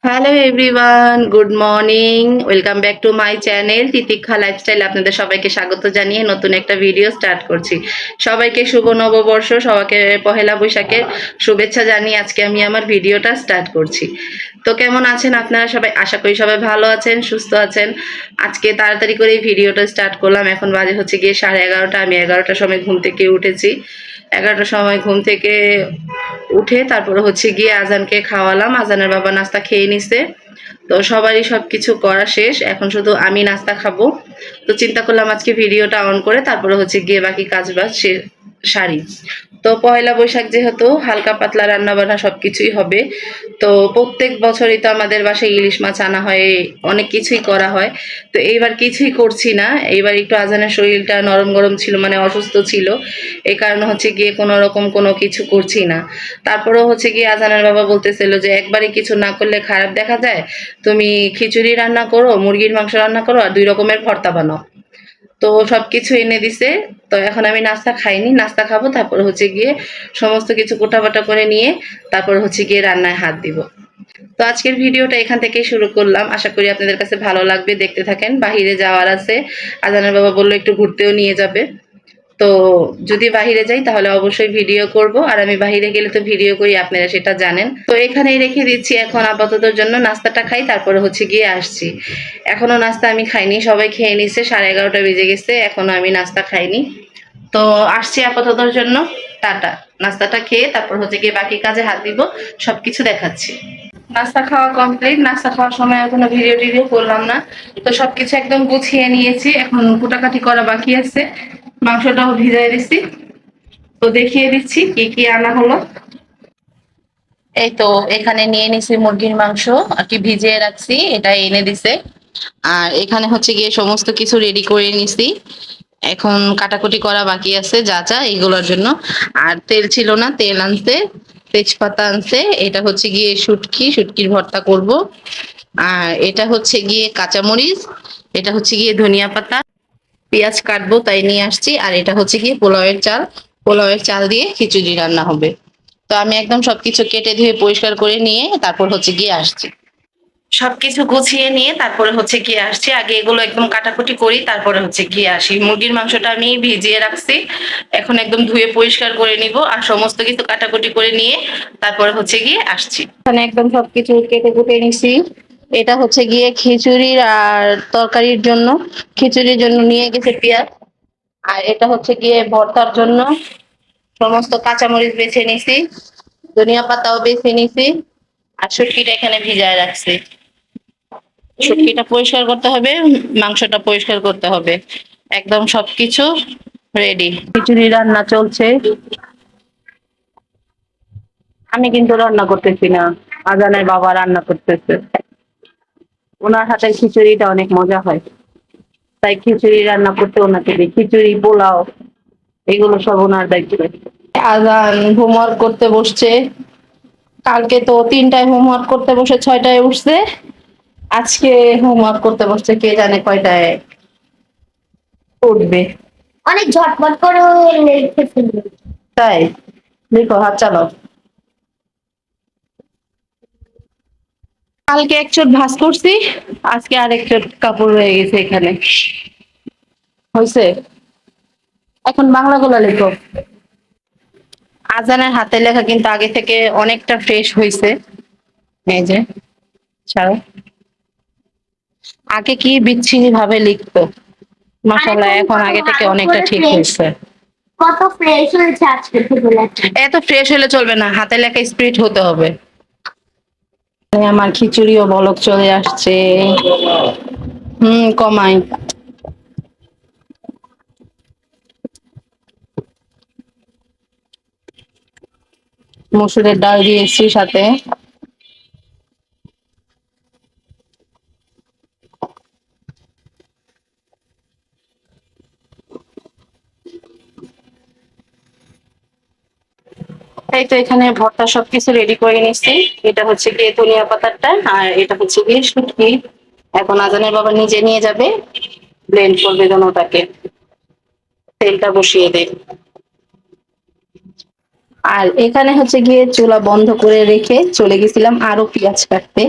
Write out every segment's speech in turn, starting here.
Hello everyone, good morning. Welcome back to my channel Titiksha lifestyle. আপনাদের সবাইকে স্বাগত জানিয়ে নতুন একটা ভিডিও স্টার্ট করছি। সবাইকে শুভ নববর্ষ, সবাইকে পহেলা বৈশাখের শুভেচ্ছা জানিয়ে আজকে আমি আমার ভিডিওটা স্টার্ট করছি। তো কেমন আছেন আপনারা সবাই? আশা করি সবাই ভালো আছেন, সুস্থ আছেন। আজকে তাড়াতাড়ি করে এই ভিডিওটা স্টার্ট করলাম। এখন বাজে হচ্ছে গিয়ে 11:30। আমি 11টার সময় ঘুম থেকে উঠেছি। 11টার সময় ঘুম থেকে উঠে তারপরে হচ্ছে গিয়ে আজানকে খাওয়ালাম। আজানের বাবা নাস্তা খেয়ে নিছে। তো সবারই সবকিছু করা শেষ, এখন শুধু আমি নাস্তা খাবো। তো চিন্তা করলাম আজকে ভিডিওটা অন করে তারপরে হচ্ছে গিয়ে বাকি কাজ বাজ সারি। তো পয়লা বৈশাখ যেহেতু হালকা পাতলা রান্না বান্না সবকিছুই হবে। তো প্রত্যেক বছরই তো আমাদের বাসায় ইলিশ মাছ আনা হয়, অনেক কিছুই করা হয়। তো এইবার কিছুই করছি না। এইবার একটু আজানের শরীরটা নরম গরম ছিল, মানে অসুস্থ ছিল। এই কারণে হচ্ছে গিয়ে কোনো রকম কোনো কিছু করছি না। তারপরেও হচ্ছে গিয়ে আজানের বাবা বলতেছিল যে একবারে কিছু না করলে খারাপ দেখা যায়, তুমি খিচুড়ি রান্না করো, মুরগির মাংস রান্না করো, আর 2 রকমের ভর্তা বানাও। তো সবকিছু এনে দিছে। তো এখন আমি নাস্তা খাইনি, নাস্তা খাবো, তারপর হচ্ছে গিয়ে সমস্ত কিছু কোটাবাটা করে নিয়ে তারপর হচ্ছে গিয়ে রান্নায় হাত দিব। তো আজকের ভিডিওটা এখান থেকেই শুরু করলাম। আশা করি আপনাদের কাছে ভালো লাগবে, দেখতে থাকেন। বাহিরে যাওয়ার আছে, আজানের বাবা বললো একটু ঘুরতেও নিয়ে যাবে। তো যদি বাহিরে যাই তাহলে অবশ্যই ভিডিও করব, আর আমি বাহিরে গেলে তো ভিডিও করি, আপনারা সেটা জানেন। তো এখানেই রেখে দিচ্ছি, এখন আপাততর জন্য নাস্তাটা খাই, তারপরে হচ্ছে গিয়ে আসছি। এখনো নাস্তা আমি খাইনি, সবাই খেয়ে নিছে, 11:30 বেজে গেছে, এখনো আমি নাস্তা খাইনি। তো আসছি আপাততর জন্য, টাটা। নাস্তাটা খেয়ে তারপর হচ্ছে গিয়ে বাকি কাজে হাত দিব, সবকিছু দেখাচ্ছি। নাস্তা খাওয়া কমপ্লিট। নাস্তা খাওয়ার সময় এখনো ভিডিও টিডিও করলাম না। তো সবকিছু একদম গুছিয়ে নিয়েছি, এখন কুটাকাটি করা বাকি আছে। মাংসটাও ভিজাই দিচ্ছি। তো দেখিয়ে দিচ্ছি কি কি আনা হলো। এই তো এখানে নিয়ে নিছি মুরগির মাংস, আর কি ভিজিয়ে রাখছি, এটা এনে দিছে। আর এখানে হচ্ছে গিয়ে সমস্ত কিছু রেডি করে নিছি। এখন কাটাকুটি করা বাকি আছে যা যা এগুলোর জন্য। আর তেল ছিল না, তেল আনছে, তেজপাতা আনছে। এটা হচ্ছে গিয়ে শুটকির ভর্তা করব। আর এটা হচ্ছে গিয়ে কাঁচামরিচ, এটা হচ্ছে গিয়ে ধনিয়া পাতা, পেঁয়াজ কাটবো তাই নিয়ে আসছি। আর এটা হচ্ছে গিয়ে পোলাওয়ের চাল, পোলাওয়ের চাল দিয়ে খিচুড়ি রান্না হবে। তো আমি একদম সবকিছু কেটে ধুয়ে পরিষ্কার করে নিয়ে তারপর হচ্ছে গিয়ে আসছি। সবকিছু গুছিয়ে নিয়ে তারপরে হচ্ছে গিয়ে আসছি। আগে এগুলো একদম কাটাকুটি করি, তারপরে হচ্ছে গিয়ে আসি। মুরগির মাংসটা আমি ভিজিয়ে রাখছি, এখন একদম ধুয়ে পরিষ্কার করে নিব, আর সমস্ত কিছু কাটাকুটি করে নিয়ে তারপরে হচ্ছে গিয়ে আসছি। এখানে একদম সবকিছু কেটে কুটে নিছি। এটা হচ্ছে গিয়ে খিচুড়ির আর তরকারির জন্য। খিচুড়ির জন্য নিয়ে গেছে পেঁয়াজ। আর এটা হচ্ছে গিয়ে ভর্তার জন্য সমস্ত কাঁচামরিচ বেছে নিছি, ধনিয়া পাতাও বেছে নিছি। আর শুটকিটা এখানে ভিজায় রাখছি। শুটকিটা পরিষ্কার করতে হবে, মাংসটা পরিষ্কার করতে হবে, একদম সবকিছু রেডি। খিচুড়ি রান্না চলছে। আমি কিন্তু রান্না করতেছি না, আজানের বাবা রান্না করতেছে। ওনার হাতের খিচুড়িটা অনেক মজা হয়, তাই খিচুড়ি রান্না করতে ওনাকে দিই। খিচুড়ি, পোলাও, এগুলো সব ওনার দায়িত্ব। আজান হোমওয়ার্ক করতে বসছে। কালকে তো 3টায় হোমওয়ার্ক করতে বসে 6টায় উঠছে। আজকে হোমওয়ার্ক করতে বসছে, কে জানে কয়টায় উঠবে। অনেক ঝটপট করে লিখে ফেলবে। তাই দেখো, হাত চালাও। কালকে এক চোট ভাঁজ করছি, আজকে আরেক চোট কাপড় রয়ে গেছে এখানে। হয়েছে, এখন বাংলাগুলো লেখো। আজানের হাতের লেখা কিন্তু আগে থেকে অনেকটা ফ্রেশ হয়েছে। এই যে, ছাড়ো। আগে কি বিচ্ছিরি ভাবে লিখতো, মাশাআল্লাহ এখন আগে থেকে অনেকটা ঠিক হয়েছে। কত ফ্রেশ হয়েছে আজকে থেকে লেখা। এত ফ্রেশ হলে চলবে না, হাতে লেখা স্পিড হতে হবে। আমার খিচুড়িও বলক চলে আসছে। কমাই। মসুরের ডাল দিয়েছি সাথে। এই তো এখানে ভর্তা সবকিছু রেডি করে নিচ্ছি। এটা হচ্ছে গিয়ে ধনিয়া পাতাটা, আর এটা হচ্ছে গিয়ে শুটকি। এখন আজানের বাবা নিজে নিয়ে যাবে, ব্লেন্ড করবে যেন ওটাকে। তেলটা বসিয়ে দেয়। আর এখানে হচ্ছে গিয়ে চুলা বন্ধ করে রেখে চলে গেছিলাম আরো পেঁয়াজ কাটতে।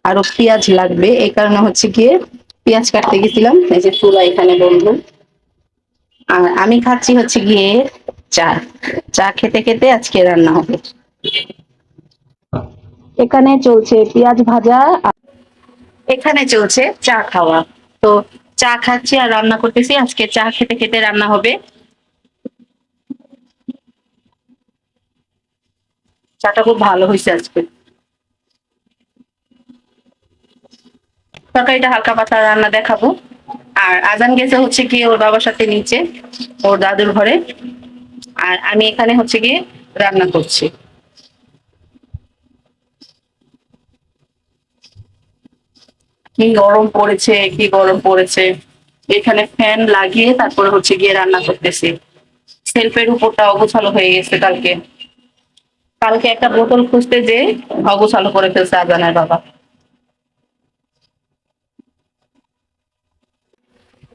আরো পেঁয়াজ লাগবে, এই কারণে হচ্ছে গিয়ে পেঁয়াজ কাটতে গেছিলাম। এই যে চুলা এখানে বন্ধু, আর আমি খাচ্ছি হচ্ছে গিয়ে চা। চা খেতে খেতে আজকে রান্না হবে। এখানে চলছে পেঁয়াজ ভাজা, এখানে চলছে চা খাওয়া। তো চা খাচ্ছি আর রান্না করতেছি, আজকে চা খেতে খেতে রান্না হবে। চাটা খুব ভালো হয়েছে আজকে। তরকারিটা হালকা পাতলা রান্না দেখাবো। আর আজান গেছে হচ্ছে কি ওর বাবার সাথে নিচে, ওর দাদুর ঘরে। আর আমি এখানে হচ্ছে গিয়ে রান্না করছি। কি গরম পড়েছে, কি গরম পড়েছে। এখানে ফ্যান লাগিয়ে তারপরে হচ্ছে গিয়ে রান্না করতেছি। সেলফের উপরটা অগোছালো হয়ে গেছে কালকে। কালকে একটা বোতল খুঁজতে যে অগোছালো করে ফেলছে আজানের বাবা।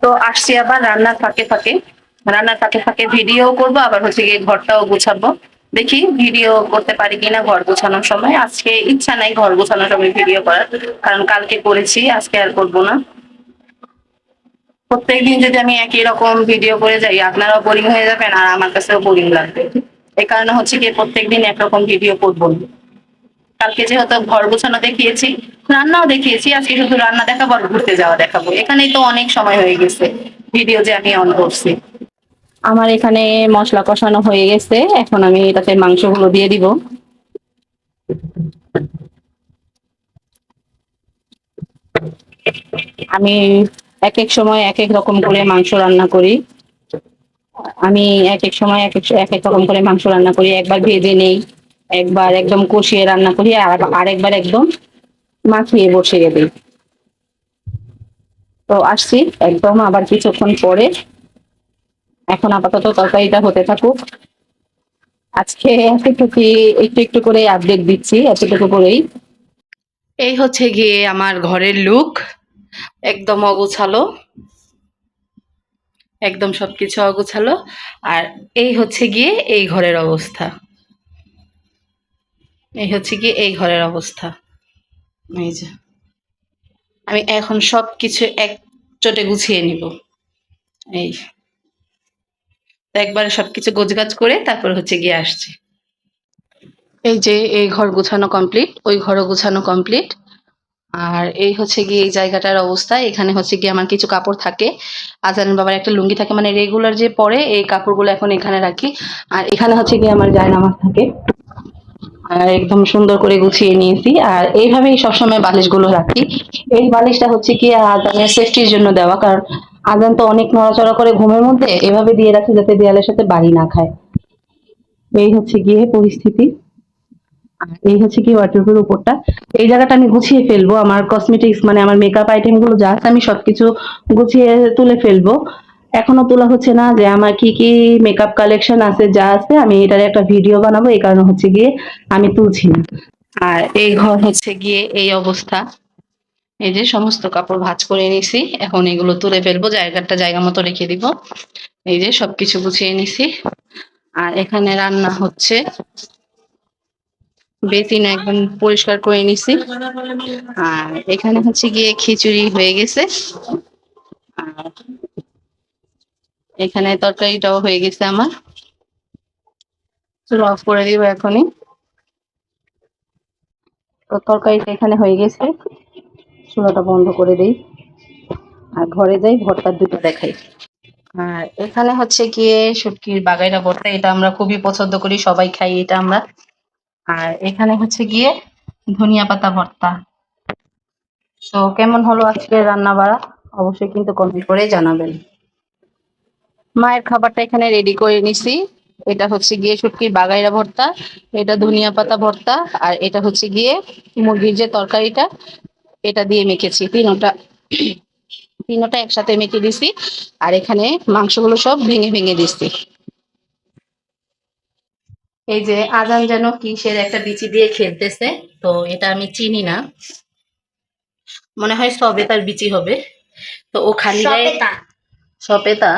তো আসছি আবার রান্নার ফাঁকে ফাঁকে ভিডিও করবো, আবার হচ্ছে গিয়ে ঘরটাও গুছাবো। দেখি ভিডিও করতে পারি কিনা ঘর গোছানোর সময়। আজকে ইচ্ছা নাই ঘর গোছানোর সময় ভিডিও করার, কারণ কালকে করেছি, আজকে আর করবো না। প্রত্যেকদিন যদি আমি একই রকম ভিডিও করে যাই, আপনারাও বোরিং হয়ে যাবেন আর আমার কাছেও বোরিং লাগবে। এই কারণে হচ্ছে গিয়ে প্রত্যেকদিন একরকম ভিডিও করবো না। কালকে যেহেতু ঘর গোছানো দেখিয়েছি, রান্নাও দেখিয়েছি, আজকে শুধু রান্না দেখাবো আর ঘুরতে যাওয়া দেখাবো। এখানেই তো অনেক সময় হয়ে গেছে ভিডিও যে আমি অন করছি। আমার এখানে মশলা কষানো হয়ে গেছে, এখন আমি এটাতে মাংসগুলো দিয়ে দিব। আমি এক এক সময় এক এক রকম করে মাংস রান্না করি। আমি এক এক সময় এক এক রকম করে মাংস রান্না করি। একবার ভেজে নেই, একবার একদম কষিয়ে রান্না করি, আর আরেকবার একদম মাখিয়ে বসিয়ে দিই। তো আসছি একদম আবার কিছুক্ষণ পরে। এখন আপাতত তরকারিটা হতে থাকুক। আজকে এতটুকু, একটু একটু করে আপডেট দিচ্ছি, এতটুকু করেই। এই হচ্ছে গিয়ে আমার ঘরের লুক, একদম অগোছালো, একদম সবকিছু অগোছালো। আর এই হচ্ছে গিয়ে এই ঘরের অবস্থা, এই হচ্ছে গিয়ে এই ঘরের অবস্থা। এই যে আমি এখন সবকিছু এক চোটে গুছিয়ে নিব। এই তো একবারে সবকিছু গোছগাছ করে তারপর হচ্ছে গিয়ে আসছি। এই যে এই ঘর গোছানো কমপ্লিট, ওই ঘরও গোছানো কমপ্লিট। আর এই হচ্ছে গিয়ে এই জায়গাটার অবস্থা। এখানে হচ্ছে গিয়ে আমার কিছু কাপড় থাকে, আজানের বাবার একটা লুঙ্গি থাকে, মানে রেগুলার যে পরে, এই কাপড়গুলো এখন এখানে রাখি। আর এখানে হচ্ছে গিয়ে আমার জায়নামাজ থাকে। আর একদম সুন্দর করে গুছিয়ে নিয়েছি, আর এইভাবেই সবসময় বালিশগুলো রাখি। এই বালিশটা হচ্ছে কি আজানের সেফটির জন্য দেওয়া, কারণ আজান তো অনেক নড়াচড়া করে ঘুমের মধ্যে, এভাবে দিয়ে রাখি যাতে দেয়ালের সাথে বাড়ি না খায়। এই হচ্ছে গিয়ে পরিস্থিতি। আর এই হচ্ছে কি ওয়ার্ডরোবের উপরটা। এই জায়গাটা আমি গুছিয়ে ফেলবো, আমার কসমেটিক্স মানে আমার মেকআপ আইটেম গুলো যা আছে আমি সবকিছু গুছিয়ে তুলে ফেলবো। এখনো তোলা হচ্ছে না, যে আমার কি কি মেকআপ কালেকশন আছে যা আছে আমি এটার একটা ভিডিও বানাবো, এই কারণে হচ্ছে গিয়ে আমি তুলছি না। আর এই ঘর হচ্ছে গিয়ে এই অবস্থা। এই যে সমস্ত কাপড় ভাঁজ করে নিছি, এখন এগুলো তুলে ফেলবো, জায়গাটা জায়গা মতো রেখে দিব। এই যে সবকিছু গুছিয়ে নিছি। আর এখানে রান্না হচ্ছে, বেসিন একদম পরিষ্কার করে নিছি। আর এখানে হচ্ছে গিয়ে খিচুড়ি হয়ে গেছে। আর এখানে তরকারিটাও হয়ে গেছে আমার। চুলো অফ করে দিব এখনই। তো তরকারিটা এখানে হয়ে গেছে, চুলাটা বন্ধ করে দিই আর ঘরে যাই, ঘরটার দুটো দেখাই। আর এখানে হচ্ছে গিয়ে শুটকির বাগাইরা ভর্তা, এটা আমরা খুবই পছন্দ করি, সবাই খাই এটা আমরা। আর এখানে হচ্ছে গিয়ে ধনিয়া পাতা ভর্তা। তো কেমন হলো আজকের রান্না বাড়া, অবশ্যই কিন্তু কমেন্ট করে জানাবেন। মায়ের খাবারটা এখানে রেডি করে নিছি। এটা হচ্ছে গিয়ে শুটকির বাগাইরা ভর্তা, এটা ধনিয়া পাতা ভর্তা, আর এটা হচ্ছে গিয়ে মুরগির যে তরকারিটা, এটা দিয়ে মেখেছি। তিনোটা তিনোটা একসাথে মেখে দিছি। আর এখানে মাংসগুলো সব ভেঙে ভেঙে দিছি। এই যে আজান যেন কিসের একটা বিচি দিয়ে খেলতেছে, তো এটা আমি চিনি না, মনে হয় সবেতার বিচি হবে। তো ও খালি গায়ে, সবেতা,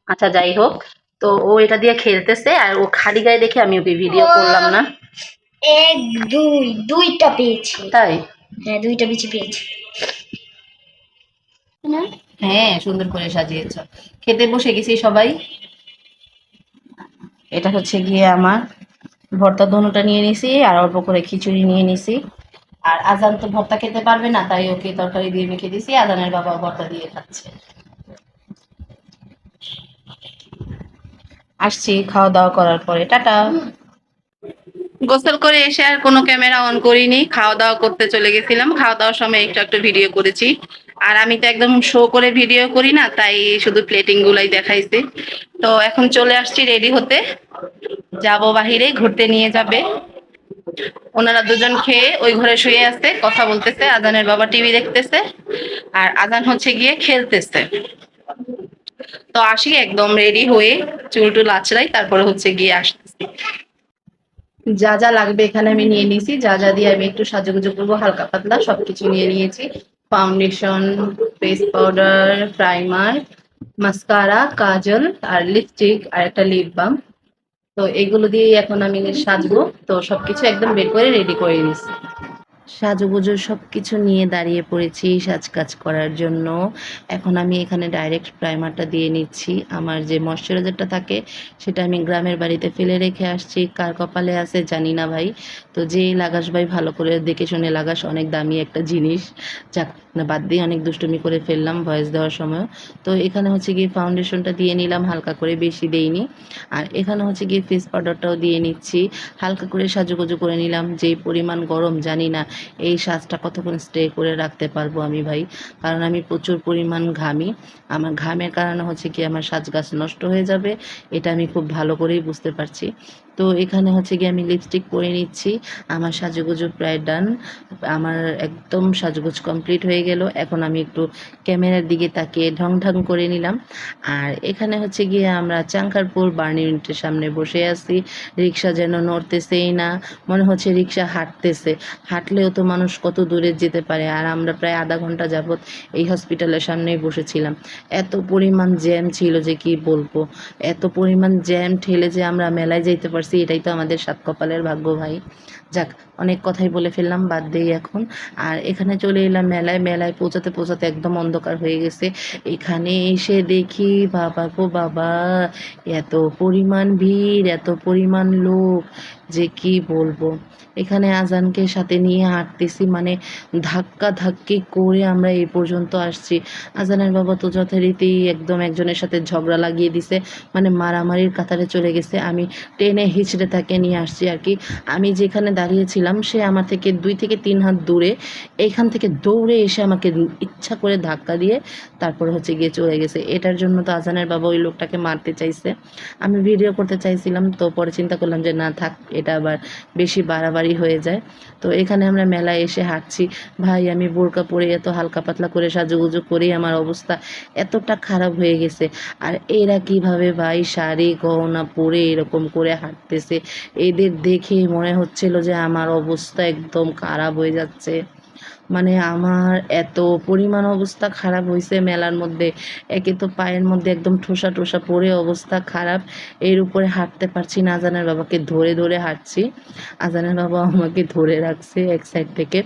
আচ্ছা যাই হোক। তো ও এটা দিয়ে খেলতেছে, আর ও খালি গায়ে দেখে আমি ওকে ভিডিও করলাম না। এক দুই দুইটা পেয়েছি। তাই হ্যাঁ 2টা বিচি পেয়েছি না। হ্যাঁ, সুন্দর করে সাজিয়েছ। খেতে বসে গেছি সবাই। এটা হচ্ছে গিয়ে আমার ভর্তা ধনুটা নিয়ে নিছি, আর অল্প করে খিচুড়ি নিয়ে নিছি। আর আজান তো ভর্তা খেতে পারবে না, তাই ওকে তরকারি দিয়ে মেখে দিছি। আজানের বাবা ভর্তা দিয়ে খাচ্ছে। আসছি খাওয়া দাওয়া করার পরে, টাটা। গোসল করে এসে আর কোনো ক্যামেরা অন করিনি, খাওয়া দাওয়া করতে চলে গেছিলাম। খাওয়া দাওয়ার সময় একটু একটু ভিডিও করেছি। আর আমি তো একদম শো করে ভিডিও করি না, তাই শুধু প্লেটিং গুলাই দেখাইছি। তো এখন চলে আসছি রেডি হতে, যাব বাহিরে ঘুরতে নিয়ে যাবে। ওনারা দুজন খেয়ে ওই ঘরে শুয়ে আছে, কথা বলতেছে। আজানের বাবা টিভি দেখতেছে, আর আজান হচ্ছে গিয়ে খেলতেছে। তো আসি একদম রেডি হয়ে, চুল টুল আঁচড়াই, তারপরে হচ্ছে গিয়ে আসতেছি। যা যা লাগবে এখানে আমি নিয়ে নিয়েছি, যা যা দিয়ে আমি একটু সাজুগুজু করবো, হালকা পাতলা সবকিছু নিয়ে নিয়েছি। Foundation, face powder, primer, mascara, kajal, আর লিপস্টিক, আর একটা লিপ বাম। তো এগুলো দিয়ে এখন আমি সাজবো। তো সবকিছু একদম বের করে রেডি করে নিয়েছি। সাজুগুজু সবকিছু নিয়ে দাঁড়িয়ে পড়েছি সাজ কাজ করার জন্য। এখন আমি এখানে ডাইরেক্ট প্রাইমারটা দিয়ে নিচ্ছি। আমার যে ময়শ্চারাইজারটা থাকে সেটা আমি গ্রামের বাড়িতে ফেলে রেখে আসছি, কার কপালে আছে জানি না ভাই। তো যেই লাগাস ভাই ভালো করে দেখে শুনে লাগাস, অনেক দামি একটা জিনিস। যাক, না বাদ দিয়ে অনেক দুষ্টুমি করে ফেললাম ভয়েস দেওয়ার সময়। তো এখানে হচ্ছে গিয়ে ফাউন্ডেশনটা দিয়ে নিলাম হালকা করে, বেশি দেইনি। আর এখানে হচ্ছে গিয়ে ফেস পাউডারটাও দিয়ে নিচ্ছি, হালকা করে সাজুগুজু করে নিলাম। যেই পরিমাণ গরম জানি না এই সাজটা কতক্ষণ স্টে করে রাখতে পারবো আমি ভাই, কারণ আমি প্রচুর পরিমাণ ঘামি। আমার ঘামের কারণে হচ্ছে কি আমার সাজ গাছ নষ্ট হয়ে যাবে, এটা আমি খুব ভালো করেই বুঝতে পারছি। তো এখানে হচ্ছে গিয়ে আমি লিপস্টিক পরে নিচ্ছি। আমার সাজুগুজু প্রায় ডান। আমার একদম সাজগোজ কমপ্লিট হয়ে গেল। এখন আমি একটু ক্যামেরার দিকে তাকিয়ে ঢং ঢং করে নিলাম। আর এখানে হচ্ছে গিয়ে আমরা চাঙ্কারপুর বার্ন ইউনিটের সামনে বসে আছি। রিক্সা যেন নড়তেছেই না, মনে হচ্ছে রিক্সা হাঁটতেছে। হাঁটলেও তো মানুষ কত দূরে যেতে পারে। আর আমরা প্রায় আধা ঘন্টা যাবৎ এই হসপিটালের সামনেই বসেছিলাম। এত পরিমাণ জ্যাম ছিল যে কি বলবো। এত পরিমাণ জ্যাম ঠেলে যে আমরা মেলায় যাইতে পারছি, এটাই তো আমাদের সাত কপালের ভাগ্য ভাই। যাক, অনেক কথাই বলে ফেললাম, বাদ দেই এখন। আর এখানে চলে এলাম মেলায়। মেলায় পৌঁছাতে পৌঁছাতে একদম অন্ধকার হয়ে গেছে। এখানে এসে দেখি বাবা গো বাবা, এত পরিমাণ ভিড়, এত পরিমাণ লোক যে কি বলবো। এখানে আজানকে সাথে নিয়ে হাঁটতেছি, মানে ধাক্কা ধাক্কি করে আমরা এই পর্যন্ত আসছি। আজানের বাবা তো যথারীতি একদম একজনের সাথে ঝগড়া লাগিয়ে দিছে, মানে মারামারির কাতারে চলে গেছে। আমি টেনে হিচড়ে তাকে নিয়ে আসছি আর কি। আমি যেখানে দাঁড়িয়েছিলাম সে আমার থেকে 2 থেকে 3 হাত দূরে, এইখান থেকে দৌড়ে এসে আমাকে ইচ্ছা করে ধাক্কা দিয়ে তারপরে হচ্ছে গিয়ে চলে গেছে। এটার জন্য তো আজানের বাবা ওই লোকটাকে মারতে চাইছে। আমি ভিডিও করতে চাইছিলাম, তো পরে চিন্তা করলাম যে না থাক, এটা আবার বেশি বাড়াবাড়ি হয়ে যায়। তো এখানে আমরা মেলায় এসে হাঁটছি। ভাই আমি বোরকা পরে এত হালকা পাতলা করে সাজুগুজু করেই আমার অবস্থা এতটা খারাপ হয়ে গেছে। আর এরা কিভাবে ভাই শাড়ি গহনা পরে এরকম করে হাঁটতেছে, এদের দেখে মনে হচ্ছিল যে আমার অবস্থা একদম খারাপ হয়ে যাচ্ছে। মানে আমার এত পরিমাণ অবস্থা খারাপ হয়েছে মেলার মধ্যে। একে তো পায়ের মধ্যে একদম ঠোসা টোসা পড়ে অবস্থা খারাপ, এর উপরে হাঁটতে পারছি না। আজানের বাবাকে ধরে ধরে হাঁটছি। আজানের বাবা আমাকে ধরে রাখছে এক সাইড থেকে।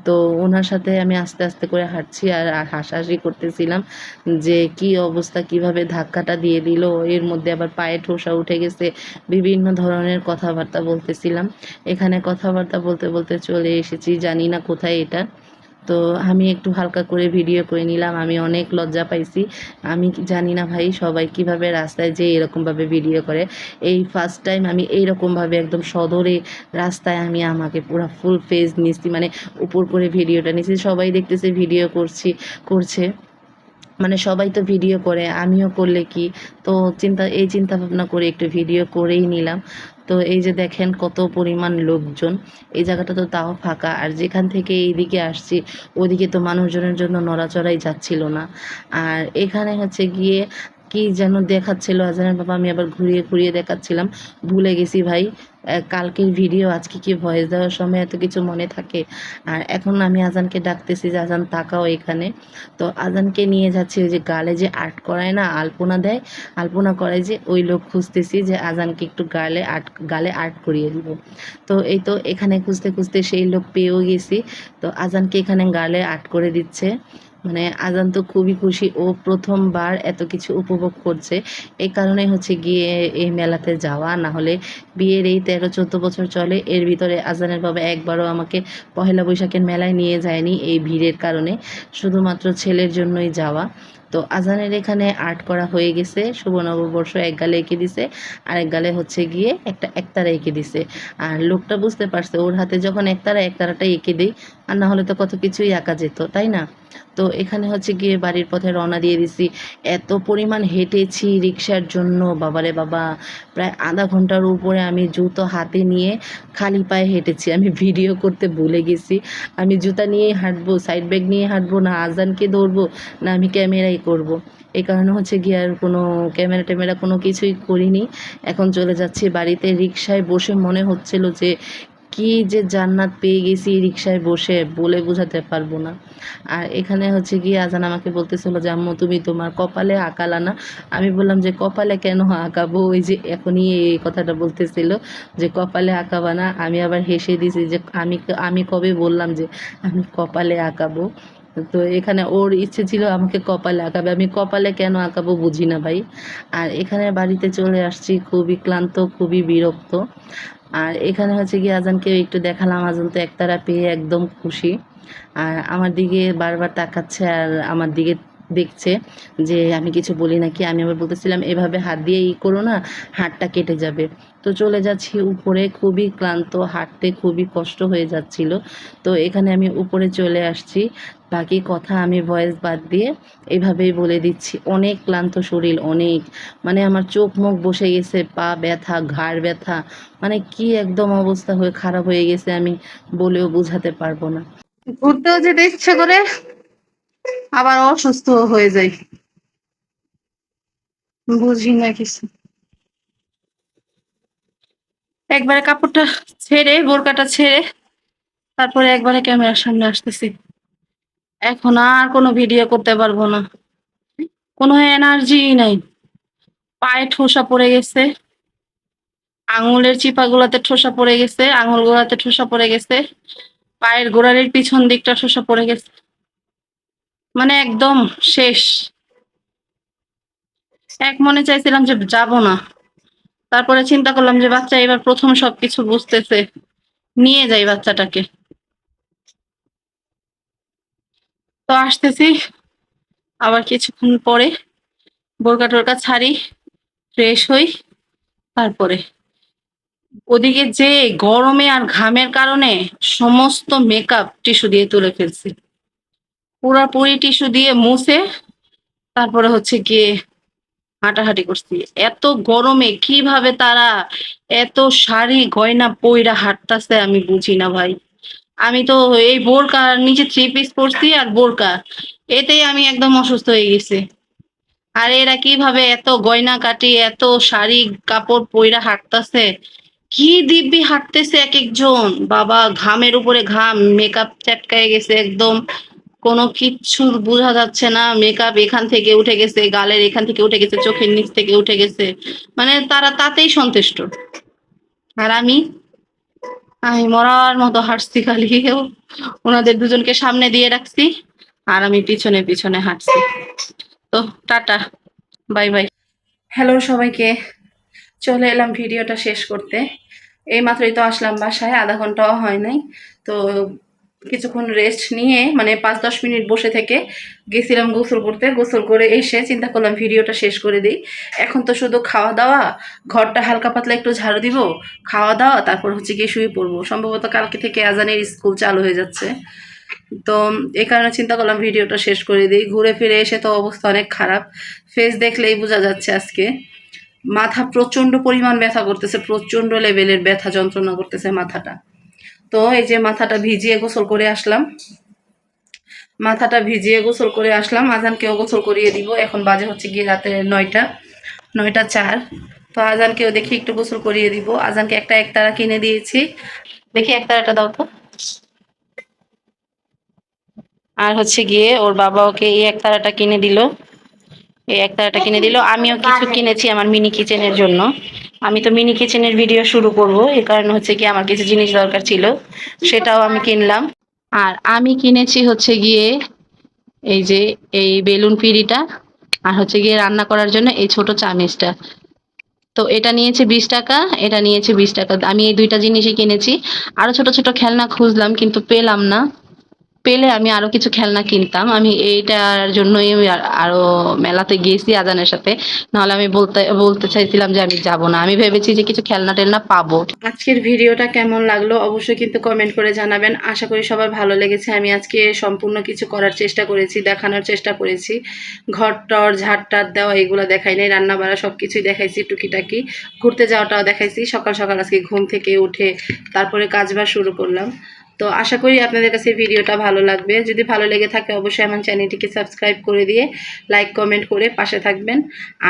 তো ওনার সাথে আমি আস্তে আস্তে করে হাঁটছি আর হাসাহাসি করতেছিলাম যে কি অবস্থা, কিভাবে ধাক্কাটা দিয়ে দিল, এর মধ্যে আবার পায়ে ঠোসা উঠে গেছে। বিভিন্ন ধরনের কথাবার্তা বলতেছিলাম। এখানে কথাবার্তা বলতে বলতে চলে এসেছি জানি না কোথায় এটা। তো আমি একটু হালকা করে ভিডিও করে নিলাম। আমি অনেক লজ্জা পাইছি। আমি জানি না ভাই সবাই কিভাবে রাস্তায় যেয়ে এরকমভাবে ভিডিও করে। এই ফার্স্ট টাইম আমি এইরকমভাবে একদম সদরে রাস্তায় আমি আমাকে পুরো ফুল ফেস নিচ্ছি, মানে উপর করে ভিডিওটা নিচ্ছি। সবাই দেখতেছে ভিডিও করছে, মানে সবাই তো ভিডিও করে, আমিও করলে কি। তো চিন্তা ভাবনা করে একটু ভিডিও করেই নিলাম। তো এই যে দেখেন কত পরিমাণ লোকজন। এই জায়গাটা তো তাও ফাঁকা, আর যেখান থেকে এইদিকে আসছি ওদিকে তো মানুষজনের জন্য নড়াচড়াই যাচ্ছিল না। আর এখানে হচ্ছে গিয়ে কি যেন দেখাচ্ছিল আজানের বাবা, আমি আবার ঘুরিয়ে ঘুরিয়ে দেখাচ্ছিলাম, ভুলে গেছি ভাই। কালকের ভিডিও আজকে কি ভয়েস দেওয়ার সময় এত কিছু মনে থাকে। আর এখন আমি আজানকে ডাকতেছি যে আজান তাকাও এখানে। তো আজানকে নিয়ে যাচ্ছি ওই যে গালে যে আর্ট করায় না, আলপনা দেয়, আলপনা করায় যে ওই লোক খুঁজতেছি যে আজানকে একটু গালে আর্ট করিয়ে দিব। তো এই তো এখানে খুঁজতে খুঁজতে সেই লোক পেয়েও গেছি। তো আজানকে এখানে গালে আর্ট করে দিচ্ছে। মানে আজান তো খুবই খুশি, ও প্রথমবার এত কিছু উপভোগ করছে। এই কারণে হচ্ছে গিয়ে এই মেলাতে যাওয়া, না হলে বিয়ের এই 13-14 বছর চলে, এর ভিতরে আজানের বাবা একবারও আমাকে পহেলা বৈশাখের মেলায় নিয়ে যায়নি এই ভিড়ের কারণে, শুধুমাত্র ছেলের জন্যই যাওয়া। তো আজানের এখানে আর্ট করা হয়ে গেছে, শুভ নববর্ষ এক গালে এঁকে দিছে, আরেক গালে হচ্ছে গিয়ে একটা একতারা এঁকে দিছে। আর লোকটা বুঝতে পারছে ওর হাতে যখন একতারাটা এঁকে দিই, আর না হলে তো কত কিছুই আঁকা যেত, তাই না? তো এখানে হচ্ছে গিয়ে বাড়ির পথে রওনা দিয়ে দিছি। এত পরিমাণ হেঁটেছি রিক্সার জন্য, বাবারে বাবা, প্রায় আধা ঘন্টার উপরে আমি জুতো হাতে নিয়ে খালি পায়ে হেঁটেছি। আমি ভিডিও করতে ভুলে গেছি। আমি জুতা নিয়েই হাঁটবো, সাইড ব্যাগ নিয়ে হাঁটবো, না আজানকে ধরবো, না আমি ক্যামেরাই করব। এই কারণে হচ্ছে গিয়ে আর কোনো ক্যামেরা ট্যামেরা কোনো কিছুই করিনি। এখন চলে যাচ্ছি বাড়িতে। রিক্সায় বসে মনে হচ্ছিল যে কি যে জান্নাত পেয়ে গেছি রিক্সায় বসে, বলে বোঝাতে পারবো না। আর এখানে হচ্ছে গিয়ে আজান আমাকে বলতেছিল যে আম্মু তুমি তোমার কপালে আঁকালা না। আমি বললাম যে কপালে কেন আঁকাবো, ওই যে এখনই এই কথাটা বলতেছিল যে কপালে আঁকাবা না। আমি আবার হেসে দিছি যে আমি কবে বললাম যে আমি কপালে আঁকাবো। তো এখানে ওর ইচ্ছে ছিল আমাকে কপালে আঁকাবে, আমি কপালে কেন আঁকাবো বুঝি না ভাই। আর এখানে বাড়িতে চলে আসছি খুবই ক্লান্ত, খুবই বিরক্ত। আর এখানে হচ্ছে গিয়ে আজানকে একটু দেখালাম, আজান তো একতারা পেয়ে একদম খুশি। আর আমার দিকে বারবার তাকাচ্ছে আর আমার দিকে দেখছে যে আমি কিছু বলি নাকি। আমি আবার বলতেছিলাম এভাবে হাত দিয়ে করো না, হাতটা কেটে যাবে। তো চলে যাচ্ছি উপরে, খুবই ক্লান্ত, হাঁটতে খুবই কষ্ট হয়ে যাচ্ছিল। তো এখানে আমি উপরে চলে আসছি। বাকি কথা আমি ভয়েস বাদ দিয়ে এভাবেই বলে দিচ্ছি। অনেক ক্লান্ত শরীর, অনেক, মানে আমার চোখ মুখ বসে গেছে, পা ব্যথা, ঘাড় ব্যথা, মানে কি একদম অবস্থা হয়ে খারাপ হয়ে গেছে, আমি বলেও বোঝাতে পারবো না। ঘুরতেও যেতে ইচ্ছে করে, আবার অসুস্থ হয়ে যাই, বুঝি না কিছু। একবারে কাপড়টা ছেড়ে, বোরকাটা ছেড়ে তারপরে একবারে ক্যামেরার সামনে আসতেছি। এখন আর কোনো ভিডিও করতে পারবো না, কোনো এনার্জি নাই। পায়ে ঠোসা পড়ে গেছে, আঙুলের চিপাগুলাতে ঠোসা পড়ে গেছে, আঙুল গোড়াতে ঠোসা পড়ে গেছে, পায়ের গোড়ালির পিছন দিকটা ঠোসা পড়ে গেছে, মানে একদম শেষ। এক মনে চাইছিলাম যে যাব না, তারপরে চিন্তা করলাম যে বাচ্চা এবার প্রথম সবকিছু বুঝতেছে, নিয়ে যাই বাচ্চাটাকে। তো আসতেছি আবার কিছুক্ষণ পরে, বোরকা টোরকা ছাড়ি, ফ্রেশ হই, তারপরে ওদিকে যে গরমে আর ঘামের কারণে সমস্ত মেকআপ টিস্যু দিয়ে তুলে ফেলছি, পুরাপুরি টিস্যু দিয়ে মুছে তারপরে হচ্ছে গিয়ে হাঁটাহাঁটি করছি। এত গরমে কিভাবে তারা এত শাড়ি গয়না পইরা হাঁটতাছে আমি বুঝি না ভাই। আমি তো এই বোরকা, নিচে 3 পিস পরছি আর বোরকা, এতেই আমি একদম অসুস্থ হয়ে গেছি। আর এরা কিভাবে এত গয়না কাটি, এত শাড়ি কাপড় পইরা হাঁটতাছে, কি দিব্যি হাঁটতেছে এক একজন, বাবা ঘামের উপরে ঘাম, মেকআপ চটকায়ে গেছে একদম, কোনো কিচ্ছু বোঝা যাচ্ছে না। মেকআপ এখান থেকে উঠে গেছে, গালের এখান থেকে উঠে গেছে, চোখের নিচ থেকে উঠে গেছে, মানে তারা তাতেই সন্তুষ্ট। আর আমি মরার মতো হাঁটছি খালি, ওনাদের দুজনকে সামনে দিয়ে রাখছি আর আমি পিছনে পিছনে হাঁটছি। তো টাটা, বাই বাই। হ্যালো সবাইকে, চলে এলাম ভিডিওটা শেষ করতে। এই মাত্রই তো আসলাম বাসায়, আধা ঘন্টাও হয় নাই। তো কিছুক্ষণ রেস্ট নিয়ে, মানে 5-10 মিনিট বসে থেকে গেছিলাম গোসল করতে। গোসল করে এসে চিন্তা করলাম ভিডিওটা শেষ করে দিই। এখন তো শুধু খাওয়া দাওয়া, ঘরটা হালকা পাতলা একটু ঝাড়ু দিব, খাওয়া দাওয়া, তারপর হচ্ছে গিয়ে শুয়ে পড়বো। সম্ভবত কালকে থেকে আজানের স্কুল চালু হয়ে যাচ্ছে। তো এই কারণে চিন্তা করলাম ভিডিওটা শেষ করে দিই। ঘুরে ফিরে এসে তো অবস্থা অনেক খারাপ, ফেস দেখলেই বোঝা যাচ্ছে আজকে। মাথা প্রচন্ড পরিমাণ ব্যথা করতেছে, প্রচন্ড লেভেলের ব্যথা যন্ত্রণা করতেছে মাথাটা। তো এই যে মাথাটা ভিজিয়ে গোসল করে আসলাম, মাথাটা ভিজিয়ে গোসল করে আসলাম, আজানকেও গোসল করিয়ে দিব। এখন বাজে হচ্ছে গিয়ে রাতে 9টা 4। তো আজানকেও দেখি একটু গোসল করিয়ে দিব। আজানকে একটা একতারা কিনে দিয়েছি, দেখি একতারাটা দাও তো। আর হচ্ছে গিয়ে ওর বাবা ওকে এই একতারাটা কিনে দিল, এই একতারাটা কিনে দিল। আমিও কিছু কিনেছি আমার মিনি কিচেনের জন্য। আমি তো মিনি কিচেনের ভিডিও শুরু করব, এই কারণে হচ্ছে গিয়ে আমার কিছু জিনিস দরকার ছিল, সেটাও আমি কিনলাম। আর আমি কিনেছি হচ্ছে গিয়ে এই যে এই বেলুন পিঁড়িটা, আর হচ্ছে গিয়ে রান্না করার জন্য এই ছোট চামিচটা। তো এটা নিয়েছে 20 টাকা, এটা নিয়েছে 20 টাকা। আমি এই দুইটা জিনিসই কিনেছি। আরো ছোট ছোট খেলনা খুঁজলাম কিন্তু পেলাম না, পেলে আমি আরো কিছু খেলনা কিনতাম। আমি এইটার জন্যই আমি আরো মেলাতে গেছি আজানের সাথে, নাহলে আমি বলতে বলতে চাইছিলাম যে আমি যাব না। আমি ভেবেছি যে কিছু খেলনা টেলনা পাবো। আজকের ভিডিওটা কেমন লাগলো অবশ্যই কিন্তু কমেন্ট করে জানাবেন। আশা করি সবার ভালো লেগেছে। আমি আজকে সম্পূর্ণ কিছু করার চেষ্টা করেছি, দেখানোর চেষ্টা করেছি। ঘর টর ঝাড় টাড় দেওয়া এগুলো দেখাই নাই, রান্না বাড়া সব কিছুই দেখাইছি টুকিটাকি। ঘুরতে যাওয়াটাও দেখাইছি, সকাল সকাল আজকে ঘুম থেকে উঠে তারপরে কাজবাজ শুরু করলাম। তো আশা করি আপনাদের কাছে ভিডিওটা ভালো লাগবে। যদি ভালো লেগে থাকে অবশ্যই আমার চ্যানেলটিকে সাবস্ক্রাইব করে দিয়ে লাইক কমেন্ট করে পাশে থাকবেন।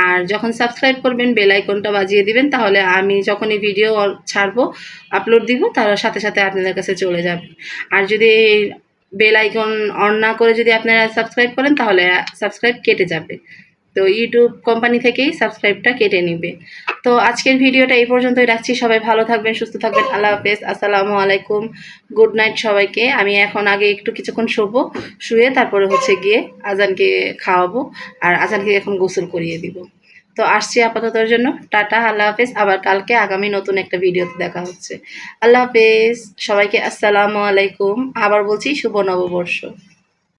আর যখন সাবস্ক্রাইব করবেন বেল আইকনটা বাজিয়ে দিবেন, তাহলে আমি যখনই ভিডিও ছাড়বো আপলোড দিব তার সাথে সাথে আপনাদের কাছে চলে যাবে। আর যদি বেল আইকন অন না করে যদি আপনারা সাবস্ক্রাইব করেন তাহলে সাবস্ক্রাইব কেটে যাবে। তো ইউটিউব কোম্পানি থেকেই সাবস্ক্রাইবটা কেটে নিবে। তো আজকের ভিডিওটা এই পর্যন্তই রাখছি। সবাই ভালো থাকবেন, সুস্থ থাকবেন। আল্লাহ হাফেজ, আসসালামু আলাইকুম, গুড নাইট সবাইকে। আমি এখন আগে একটু কিছুক্ষণ শোবো, শুয়ে তারপরে হচ্ছে গিয়ে আজানকে খাওয়াবো, আর আজানকে এখন গোসল করিয়ে দিব। তো আসছি আপাততর জন্য, টাটা, আল্লাহ হাফেজ। আবার কালকে আগামী নতুন একটা ভিডিওতে দেখা হচ্ছে। আল্লাহ হাফেজ সবাইকে, আসসালামু আলাইকুম। আবার বলছি শুভ নববর্ষ।